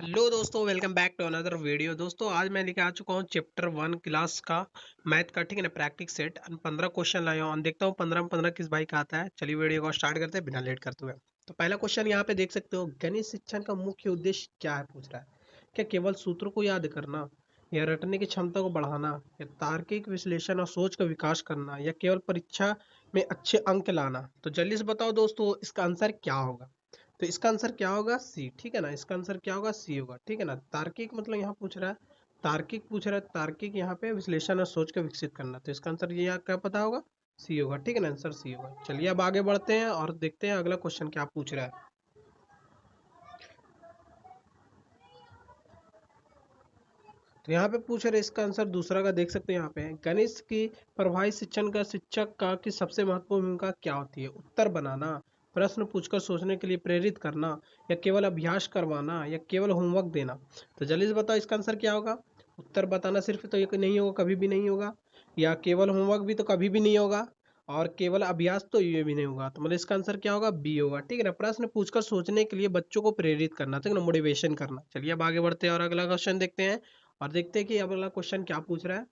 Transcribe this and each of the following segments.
Hello दोस्तों, welcome back to another video. दोस्तों आज मैं लेके आ चुका हूँ चैप्टर 1 क्लास का मैथ का, ठीक है ना, प्रैक्टिस सेट। 15 क्वेश्चन लाया हूँ, देखता हूँ 15 में 15 किस भाई का आता है। चलिए वीडियो को स्टार्ट करते हैं बिना लेट करते हुए। तो पहला क्वेश्चन यहाँ पे देख सकते हो, गणित शिक्षण का मुख्य उद्देश्य क्या है, पूछ रहा है। क्या केवल सूत्रों को याद करना, या रटने की क्षमता को बढ़ाना, या तार्किक विश्लेषण और सोच का विकास करना, या केवल परीक्षा में अच्छे अंक लाना। तो जल्दी से बताओ दोस्तों, इसका आंसर क्या होगा। तो इसका आंसर क्या होगा, सी, ठीक है ना। इसका आंसर क्या होगा, सी होगा, ठीक है ना। तार्किक मतलब यहाँ पूछ रहा है, तार्किक पूछ रहा है, तार्किक यहाँ पे विश्लेषण और सोच के विकसित करना। तो इसका आंसर ये यहाँ क्या पता होगा, सी होगा, ठीक है ना। आंसर सी होगा। चलिए अब आगे बढ़ते हैं और देखते हैं अगला क्वेश्चन क्या पूछ रहा है। तो यहाँ पे पूछ रहे हैं, इसका आंसर दूसरा का देख सकते हैं। यहाँ पे गणित की प्रभावी शिक्षण का शिक्षक का की सबसे महत्वपूर्ण भूमिका क्या होती है। उत्तर बनाना, प्रश्न पूछकर सोचने के लिए प्रेरित करना, या केवल अभ्यास करवाना, या केवल होमवर्क देना। तो जल्दी से बताओ इसका आंसर क्या होगा। उत्तर बताना सिर्फ तो ये नहीं होगा, कभी भी नहीं होगा, या केवल होमवर्क भी तो कभी भी नहीं होगा, और केवल अभ्यास तो ये भी नहीं होगा। तो मतलब इसका आंसर क्या होगा, बी होगा, ठीक है ना। प्रश्न पूछकर सोचने के लिए बच्चों को प्रेरित करना, ठीक है ना, मोटिवेशन करना। चलिए अब आगे बढ़ते हैं और अगला क्वेश्चन देखते हैं और देखते हैं कि अगला क्वेश्चन क्या पूछ रहा है।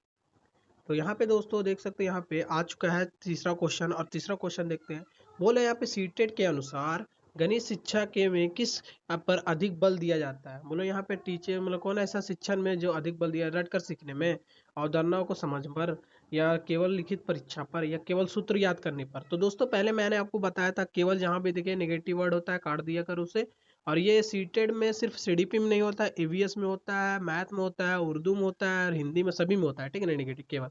तो यहाँ पे दोस्तों देख सकते हैं, यहाँ पे आ चुका है तीसरा क्वेश्चन, और तीसरा क्वेश्चन देखते हैं। बोले यहाँ पे सीटेट के अनुसार गणित शिक्षा के में किस पर अधिक बल दिया जाता है। बोलो यहाँ पे टीचर मतलब कौन ऐसा शिक्षण में जो अधिक बल दिया, रट कर सीखने में, अवधारणाओं को समझ पर, या केवल लिखित परीक्षा पर, या केवल सूत्र याद करने पर। तो दोस्तों पहले मैंने आपको बताया था, केवल जहाँ पे देखिए नेगेटिव वर्ड होता है काट दिया कर उसे। और ये सीटेड में सिर्फ सीडीपी में नहीं होता है, ईवीएस में होता है, मैथ में होता है, उर्दू में होता है, और हिंदी में सभी में होता है, ठीक है ना, नेगेटिव केवल।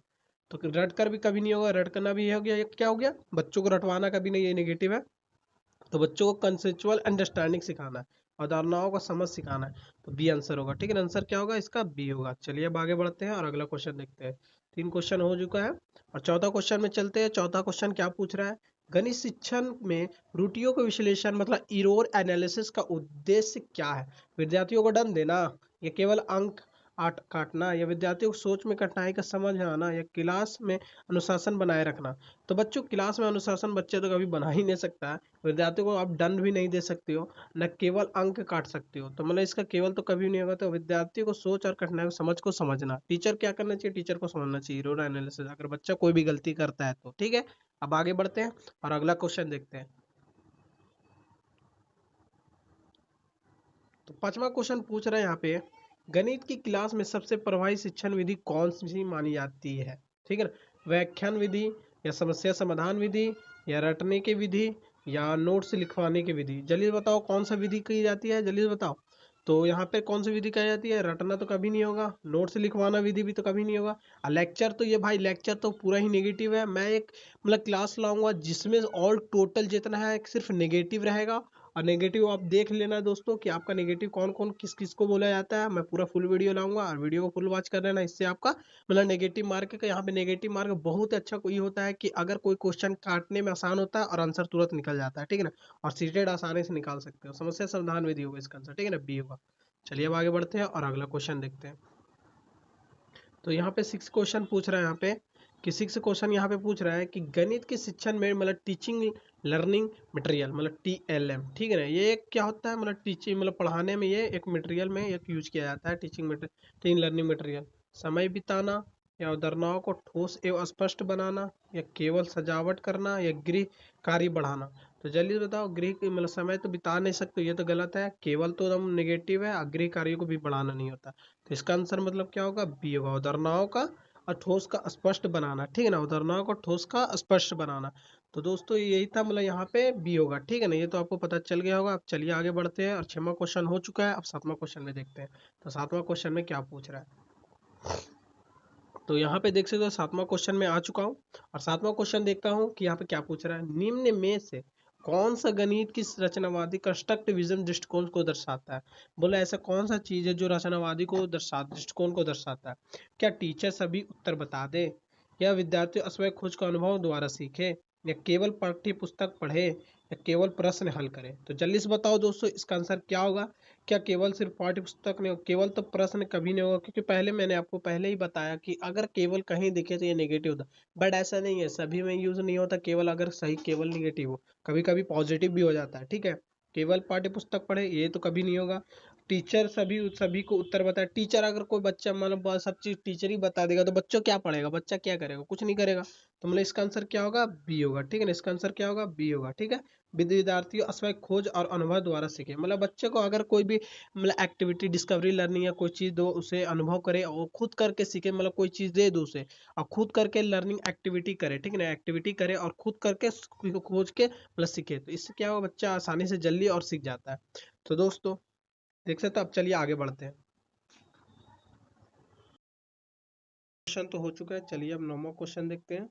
तो रट कर भी कभी नहीं होगा, रट करना भी हो गया, ये क्या हो गया, बच्चों को रटवाना कभी नहीं, ये नेगेटिव है। तो बच्चों को कंसेप्चुअल अंडरस्टैंडिंग सिखाना है, अवधारणाओं का समझ सिखाना है। तो बी आंसर होगा, ठीक है ना। आंसर क्या होगा इसका, बी होगा। चलिए अब आगे बढ़ते हैं और अगला क्वेश्चन देखते हैं। तीन क्वेश्चन हो चुका है और चौथा क्वेश्चन में चलते हैं। चौथा क्वेश्चन क्या पूछ रहा है, गणित शिक्षण में त्रुटियों का विश्लेषण मतलब इरोर एनालिसिस का उद्देश्य क्या है। विद्यार्थियों को दंड देना, या केवल अंक आट काटना, या विद्यार्थियों को सोच में कठिनाई का समझ आना, या क्लास में अनुशासन बनाए रखना। तो बच्चों क्लास में अनुशासन बच्चे तो कभी बना ही नहीं सकता है। विद्यार्थियों को आप दंड भी नहीं दे सकते हो, न केवल अंक काट सकते हो। तो मतलब इसका केवल तो कभी नहीं होगा। तो विद्यार्थियों को सोच और कठिनाई को समझ को समझना, टीचर क्या करना चाहिए, टीचर को समझना चाहिए रोड एनालिसिस, अगर बच्चा कोई भी गलती करता है तो, ठीक है। अब आगे बढ़ते हैं और अगला क्वेश्चन देखते हैं। तो पांचवा क्वेश्चन पूछ रहे हैं यहाँ पे, गणित की क्लास में सबसे प्रभावी शिक्षण विधि कौन सी मानी जाती है, ठीक है ना। व्याख्यान विधि, या समस्या समाधान विधि, या रटने की विधि, या नोट्स लिखवाने की विधि। जल्दी बताओ कौन सा विधि की जाती है, जल्दी बताओ। तो यहाँ पे कौन सी विधि कही जाती है, रटना तो कभी नहीं होगा, नोट्स लिखवाना विधि भी तो कभी नहीं होगा, और लेक्चर तो ये भाई लेक्चर तो पूरा ही नेगेटिव है। मैं एक मतलब क्लास लाऊंगा जिसमें ऑल टोटल जितना है सिर्फ नेगेटिव रहेगा। और नेगेटिव आप देख लेना दोस्तों कि आपका नेगेटिव कौन कौन किस किस को बोला जाता है। मैं पूरा फुल वीडियो लाऊंगा और वीडियो को फुल वॉच कर लेना, इससे आपका मतलब नेगेटिव मार्क का, यहाँ पे नेगेटिव मार्क बहुत अच्छा कोई होता है कि अगर कोई क्वेश्चन काटने में आसान होता है और आंसर तुरंत निकल जाता है, ठीक है ना। और सीटेड आसानी से निकाल सकते हो। समस्या समाधान विधि होगा इसका आंसर, ठीक है ना, बी होगा। चलिए अब आगे बढ़ते हैं और अगला क्वेश्चन देखते हैं। तो यहाँ पे सिक्स क्वेश्चन पूछ रहा है यहाँ पे, कि सिक्स क्वेश्चन यहाँ पे पूछ रहा है कि गणित के शिक्षण में मतलब टीचिंग लर्निंग मटेरियल मतलब टीएलएम, ठीक है ना, ये एक क्या होता है, मतलब टीचिंग मतलब पढ़ाने में ये एक मटेरियल में एक यूज किया जाता है, teaching material, teaching learning material. समय बिताना, या अवधारणाओं को ठोस एवं स्पष्ट बनाना, या केवल सजावट करना, या गृह कार्य बढ़ाना। तो जल्दी बताओ, गृह मतलब समय तो बिता नहीं सकते, ये तो गलत है, केवल तो एकदम नेगेटिव है, और गृह कार्यों को भी बढ़ाना नहीं होता। तो इसका आंसर मतलब क्या होगा, बी होगा, अवधारणाओं का और ठोस का स्पष्ट बनाना, ठीक है ना, अवधारणाओं को ठोस का स्पष्ट बनाना। तो दोस्तों यही था, मतलब यहाँ पे बी होगा, ठीक है ना, ये तो आपको पता चल गया होगा। अब चलिए आगे बढ़ते हैं और छठवां क्वेश्चन हो चुका है, अब सातवां क्वेश्चन में देखते हैं। तो सातवां क्वेश्चन में क्या पूछ रहा है। तो यहाँ पे देख सकते हो सातवां क्वेश्चन में आ चुका हूँ, और सातवां क्वेश्चन देखता हूँ कि यहाँ पे क्या पूछ रहा है। निम्न में से कौन सा गणित की रचनावादी कंस्ट्रक्टिविज्म दृष्टिकोण को दर्शाता है। बोला ऐसा कौन सा चीज है जो रचनावादी को दृष्टिकोण को दर्शाता है। क्या टीचर सभी उत्तर बता दे, या विद्यार्थी स्वयं खोज का अनुभव द्वारा सीखे, या केवल पाठ्य पुस्तक पढ़े, या केवल प्रश्न हल करे। तो जल्दी से बताओ दोस्तों इसका आंसर क्या होगा। क्या केवल सिर्फ पाठ्य पुस्तक नहीं, केवल तो प्रश्न कभी नहीं होगा, क्योंकि पहले मैंने आपको पहले ही बताया कि अगर केवल कहीं दिखे तो ये नेगेटिव होता, बट ऐसा नहीं है, सभी में यूज नहीं होता केवल, अगर सही केवल नेगेटिव हो, कभी कभी पॉजिटिव भी हो जाता है, ठीक है। केवल पाठ्य पुस्तक पढ़े ये तो कभी नहीं होगा। टीचर सभी सभी को उत्तर बताए। टीचर अगर कोई बच्चा मतलब सब चीज टीचर ही बता देगा तो बच्चों क्या पढ़ेगा, बच्चा क्या करेगा, कुछ नहीं करेगा। तो मतलब इसका आंसर क्या होगा, बी होगा। ठीक है ना, इसका आंसर क्या होगा, बी होगा। ठीक है, विद्यार्थी अस्वय खोज और अनुभव द्वारा सीखे। मतलब बच्चे को अगर कोई भी मतलब एक्टिविटी डिस्कवरी लर्निंग या कोई चीज दो, उसे अनुभव करे और खुद करके सीखे। मतलब कोई चीज दे दो उसे और खुद करके लर्निंग एक्टिविटी करे। ठीक है ना, एक्टिविटी करे और खुद करके खोज के मतलब सीखे, तो इससे क्या होगा, बच्चा आसानी से जल्दी और सीख जाता है। तो दोस्तों देख सकते हो। अब चलिए आगे बढ़ते हैं। क्वेश्चन तो हो चुका है, चलिए अब 9वां क्वेश्चन देखते हैं।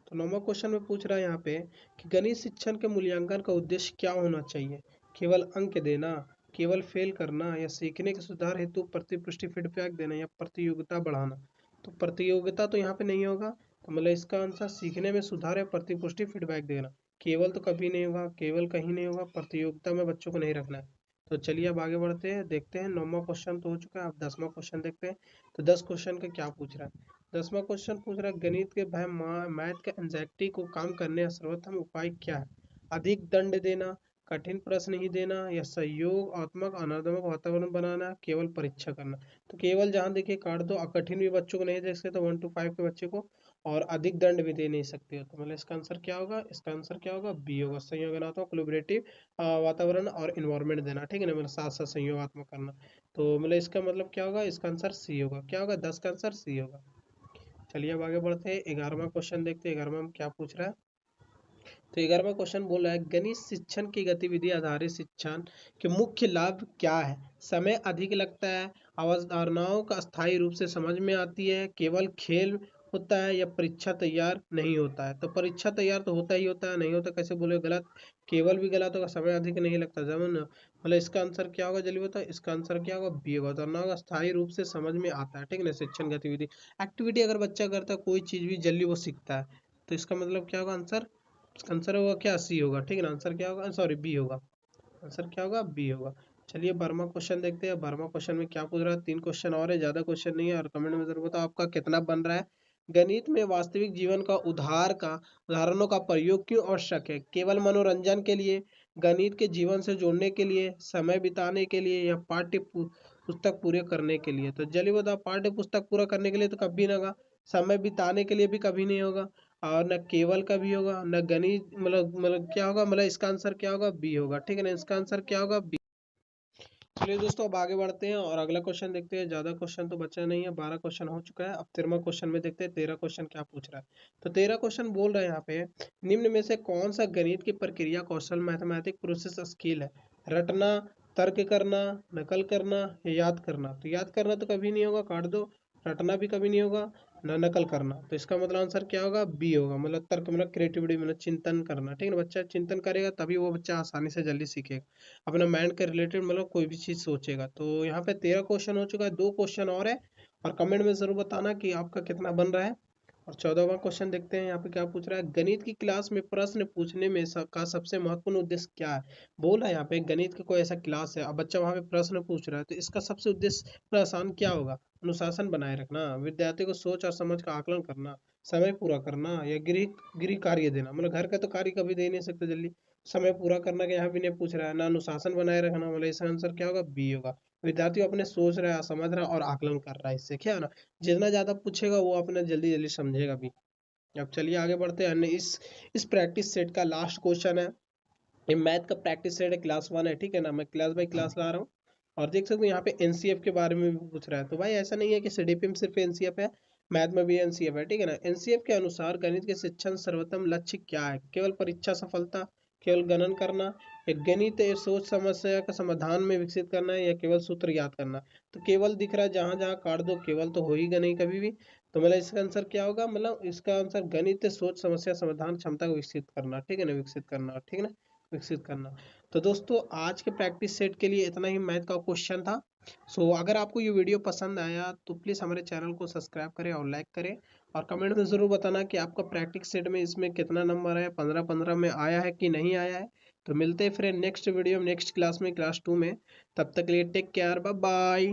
तो 9वां क्वेश्चन में पूछ रहा है यहाँ पे कि गणित शिक्षण के मूल्यांकन का उद्देश्य क्या होना चाहिए। केवल अंक देना, केवल फेल करना, या सीखने के सुधार हेतु प्रतिपुष्टि फीडबैक देना, या प्रतियोगिता बढ़ाना। तो प्रतियोगिता तो यहाँ पे नहीं होगा, तो मतलब इसका आंसर सीखने में सुधार या प्रतिपुष्टि फीडबैक देना। केवल तो कभी नहीं होगा, केवल कहीं नहीं होगा, प्रतियोगिता में बच्चों को नहीं रखना है। तो चलिए अब आगे बढ़ते हैं, देखते हैं। 9वां क्वेश्चन तो हो चुका है, अब 10वां क्वेश्चन देखते हैं। तो 10 क्वेश्चन का क्या पूछ रहा है। 10वां क्वेश्चन पूछ रहा है, गणित के भय मैथ के एंजाइटी को कम करने का सर्वोत्तम उपाय क्या है। अधिक दंड देना, कठिन प्रश्न ही देना, या सहयोगात्मक आनंदात्मक वातावरण बनाना, केवल परीक्षा करना। तो केवल जहाँ देखिए काट दो, और कठिन भी बच्चों को नहीं दे सकते तो 1 to 5 के बच्चे को, और अधिक दंड भी दे नहीं सकते हो। तो मतलब इसका आंसर क्या होगा, इसका आंसर क्या होगा, बी होगा। संयोगात्मक कोलैबोरेटिव वातावरण और इन्वायरमेंट देना। ठीक है ना, मतलब साथ साथ संयोगात्मक करना। तो मतलब इसका मतलब क्या होगा, इसका आंसर सी होगा। क्या होगा, 10 का आंसर सी होगा। चलिए अब आगे बढ़ते हैं, 11वां क्वेश्चन देखते हैं। 11वां में क्या पूछ रहा है। तो 11वां क्वेश्चन बोल रहा है, गणित शिक्षण की गतिविधि आधारित शिक्षण के मुख्य लाभ क्या है। समय अधिक लगता है, अवधारणाओं का स्थायी रूप से समझ में आती है, केवल खेल होता है, या परीक्षा तैयार नहीं होता है। तो परीक्षा तैयार तो होता ही होता है, नहीं होता कैसे बोले, गलत। केवल भी गलत होगा, समय अधिक नहीं लगता जमन। मतलब इसका आंसर क्या होगा, जल्दी बताओ। इसका आंसर क्या होगा, बी होगा। अवधारणाओं का स्थायी रूप से समझ में आता है। ठीक है ना, शिक्षण गतिविधि एक्टिविटी अगर बच्चा करता है कोई चीज भी जल्दी वो सीखता है। तो इसका मतलब क्या होगा आंसर, इसका आंसर होगा क्या, सी होगा। ठीक है ना, आंसर क्या होगा, सॉरी बी होगा। आंसर क्या होगा, बी होगा। चलिए 12वां क्वेश्चन देखते हैं। 12वां क्वेश्चन में क्या पूछ रहा है, 3 क्वेश्चन और है, ज्यादा क्वेश्चन नहीं है, और कमेंट में जरूर बताओ आपका कितना बन रहा है। गणित में वास्तविक जीवन का उदाहरणों का प्रयोग क्यों आवश्यक है। केवल मनोरंजन के लिए, गणित के जीवन से जोड़ने के लिए, समय बिताने के लिए, या पुस्तक पूरे करने के लिए। तो जल्दी बताओ, पाठ्य पुस्तक पूरा करने के लिए तो कभी नहीं होगा, समय बिताने के लिए भी कभी नहीं होगा, और न केवल का भी होगा, न गणित मतलब क्या होगा, मतलब इसका आंसर क्या होगा, बी होगा। ठीक है ना, इसका आंसर क्या होगा, बी। चलिए दोस्तों अब आगे बढ़ते हैं और अगला क्वेश्चन देखते हैं। ज्यादा क्वेश्चन तो बचा नहीं है, 12 क्वेश्चन हो चुका है। अब 13वां क्वेश्चन में देखते हैं 13 क्वेश्चन क्या पूछ रहा है। तो 13 क्वेश्चन बोल रहा है यहाँ पे, निम्न में से कौन सा गणित की प्रक्रिया कौशल मैथमेटिक प्रोसेस स्किल है। रटना, तर्क करना, नकल करना, या याद करना। तो याद करना तो कभी नहीं होगा, काट दो। रटना भी कभी नहीं होगा, ना नकल करना। तो इसका मतलब आंसर क्या होगा, बी होगा। मतलब तर्क मतलब क्रिएटिविटी, मतलब चिंतन करना। ठीक है ना, बच्चा चिंतन करेगा तभी वो बच्चा आसानी से जल्दी सीखेगा, अपना माइंड के रिलेटेड मतलब कोई भी चीज सोचेगा। तो यहाँ पे 13 क्वेश्चन हो चुका है, 2 क्वेश्चन और है, और कमेंट में जरूर बताना कि आपका कितना बन रहा है। और 14वां क्वेश्चन देखते हैं यहाँ पे क्या पूछ रहा है, गणित की क्लास में प्रश्न पूछने में का सबसे महत्वपूर्ण उद्देश्य क्या है। बोला है यहाँ पे गणित का कोई ऐसा क्लास है, अब बच्चा वहाँ पे प्रश्न पूछ रहा है, तो इसका सबसे उद्देश्य आसान क्या होगा। अनुशासन बनाए रखना, विद्यार्थी को सोच और समझ का आकलन करना, समय पूरा करना, या गृह गृह कार्य देना। मतलब घर का तो कार्य कभी दे नहीं सकते जल्दी, समय पूरा करना के यहाँ भी नहीं पूछ रहा है, ना अनुशासन बनाए रखना। मतलब इसका आंसर क्या होगा, बी होगा। विद्यार्थी अपने सोच रहा है, समझ रहा है और आकलन कर रहा है, इससे क्या है ना, जितना ज्यादा पूछेगा वो अपने जल्दी जल्दी समझेगा भी। अब चलिए आगे बढ़ते हैं। इस प्रैक्टिस सेट का लास्ट क्वेश्चन है। ये मैथ का प्रैक्टिस सेट है, क्लास 1 है। ठीक है ना, मैं क्लास बाई क्लास ला रहा हूँ। और देख सकते हो यहाँ पे एनसीएफ के बारे में भी पूछ रहा है। तो भाई ऐसा नहीं है कि सीडीपी में सिर्फ एनसीएफ है, मैथ में भी एनसीएफ है। ठीक है ना, एनसीएफ के अनुसार गणित के शिक्षण सर्वोत्तम लक्ष्य क्या है। केवल परीक्षा सफलता, केवल गणन करना, या गणित सोच समस्या का समाधान में विकसित करना है, या केवल सूत्र याद करना। तो केवल दिख रहा है, जहां जहां काट दो केवल तो हो ही नहीं कभी भी। तो मतलब इसका आंसर क्या होगा, मतलब इसका आंसर गणित सोच समस्या समाधान क्षमता को विकसित करना। ठीक है ना, विकसित करना। ठीक है ना, विकसित करना। तो दोस्तों आज के प्रैक्टिस सेट के लिए इतना ही मैथ का क्वेश्चन था। सो अगर आपको ये वीडियो पसंद आया तो प्लीज़ हमारे चैनल को सब्सक्राइब करें और लाइक करें, और कमेंट में ज़रूर बताना कि आपका प्रैक्टिस सेट में इसमें कितना नंबर है, 15-15 में आया है कि नहीं आया है। तो मिलते हैं फिर नेक्स्ट वीडियो में, नेक्स्ट क्लास में, क्लास 2 में। तब तक के लिए टेक केयर, बाय बाय।